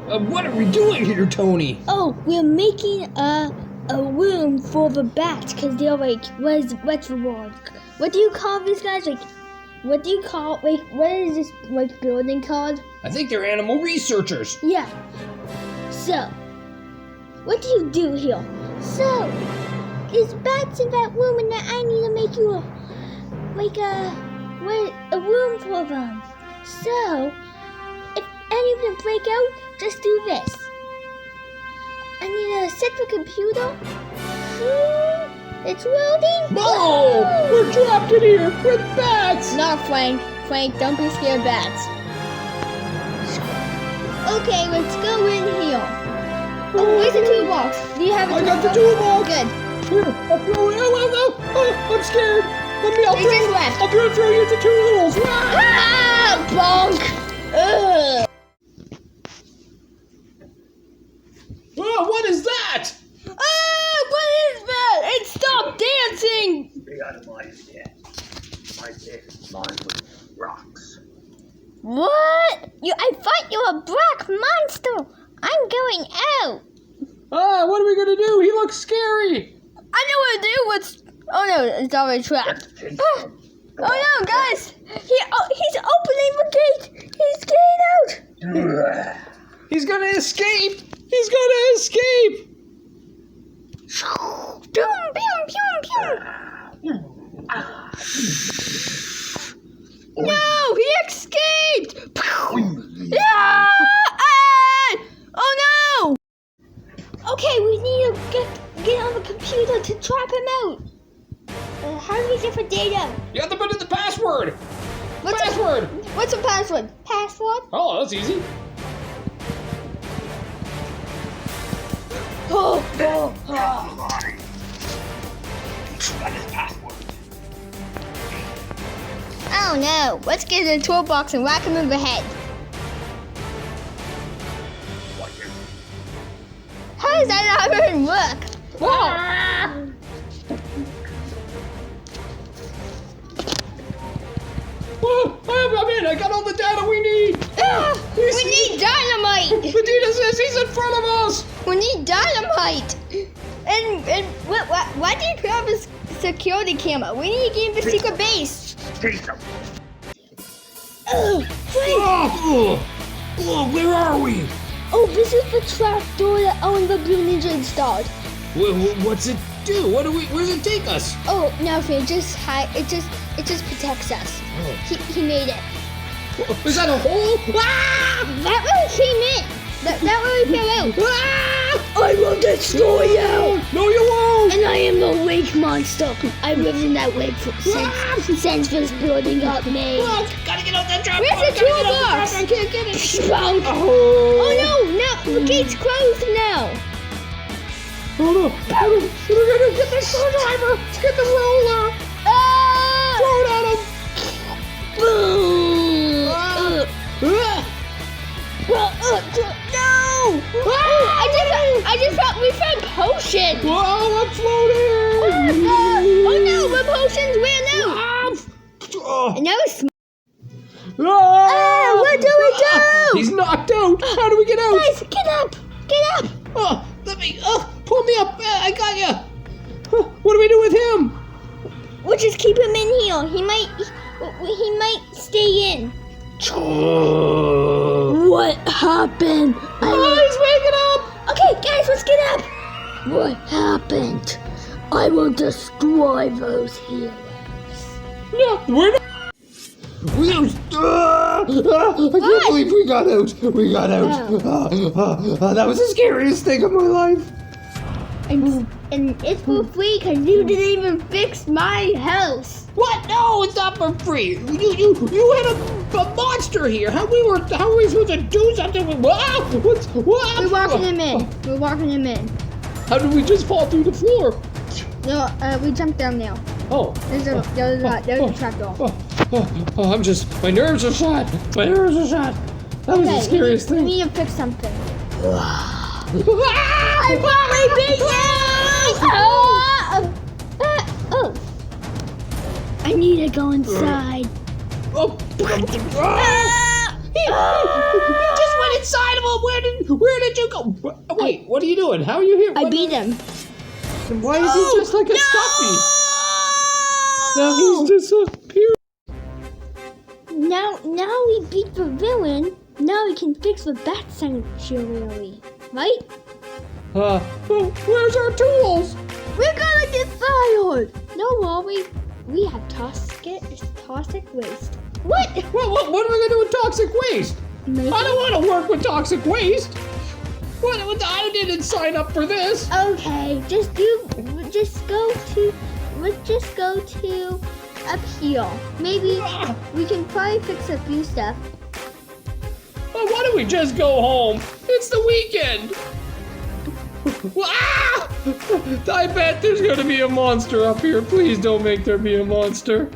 What are we doing here, Tony? Oh, we're making a room for the bats because they're like, what's the word? What do you call these guys? Like, what is this like building called? I think they're animal researchers. Yeah. So, what do you do here? So, there's bats in that room, and I need to make you a room for them. So, if any of them break out, just do this. I need to set the computer. It's loading. Oh, we're trapped in here with bats. No, Frank. Frank, don't be scared of bats. Okay, let's go in here. Oh, where's the toolbox? Do you have a toolbox? I got the toolbox. Good. Here, I'll throw it. Oh, I'm scared. I'll throw you into two holes. Ah, bonk. Ugh. Oh, what is that? Ah, what is that? And stop dancing. Stay out of my bed. My bed is lined with rocks. What? I thought you were a black monster. I'm going out. What are we gonna do? He looks scary. I know what to do. Oh no, it's already trapped. Oh no, guys! He's opening the gate. He's getting out. He's gonna escape. He's gonna escape. Boom, boom, boom, boom. No, he escaped. Ah! Oh no! Okay, we need to get on the computer to trap him out. How do we get the data? You have to put in the password. What's the password? Password? Oh, that's easy. That is password. Oh no, let's get in the toolbox and whack him in the head. What is it? How does that not even work? Whoa! I'm in. I got all the data we need. We need dynamite! Vegeta says he's in front of us. We need dynamite! And why do you have a security camera? We need to get in the secret base. Chase him. Frank! Where are we? Oh, this is the trap door that Owen the Blue Ninja installed. What's it do? Where does it take us? Oh, nothing. It just protects us. Oh. He made it. Is that a hole? That way we came in. That way we fell out. I will destroy you. No, you won't. And I am the lake monster. I've lived in that lake since this building got made. Gotta get out that trap. Where's the toolbox? I can't get it. Spout. Oh No, the gate's closed now. Oh no! We're gonna get the screwdriver! Get the roller! Throw it at him! Boom! No! We found potion! Whoa, I'm floating! Oh no, the potion's ran out! And now it's what do we do? He's knocked out! How do we get out? Guys, get up! Get up! Pull me up! I got you! What do we do with him? We'll just keep him in here. He might stay in. What happened? He's waking up! Okay, guys, let's get up. What happened? I will destroy those heroes. No, we're not. I can't believe we got out. We got out. That was the scariest thing of my life. And it's for free because you didn't even fix my house. What? No, it's not for free. You had a monster here. How are we supposed to do something with? What? We're walking him in. How did we just fall through the floor? No, we jumped down now. Oh. There's a trap door. My nerves are shot. That was the scariest we thing. need to fix something. I finally beat you! I need to go inside. He You just went inside of him. Where did you go? Wait, what are you doing? How are you here? I beat him. Then why is he just like a stuffy? Now he's disappeared. Now we beat the villain. Now we can fix the bat sanctuary, right? Well, where's our tools? We're gonna get fired. No worry, we have toxic waste. What? What are we gonna do with toxic waste? Make I don't want to work with toxic waste. What? I didn't sign up for this. Okay, let's just go to up here. Maybe we can probably fix a few stuff. Well, why don't we just go home? It's the weekend. I bet there's gonna be a monster up here. Please don't make there be a monster.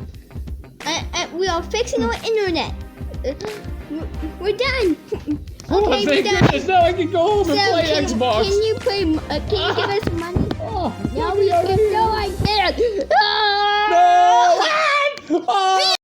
We are fixing our internet. We're done. Okay, thank goodness. Now I can go home and play Xbox. Can you give us money? Oh, No, we can go like this. no!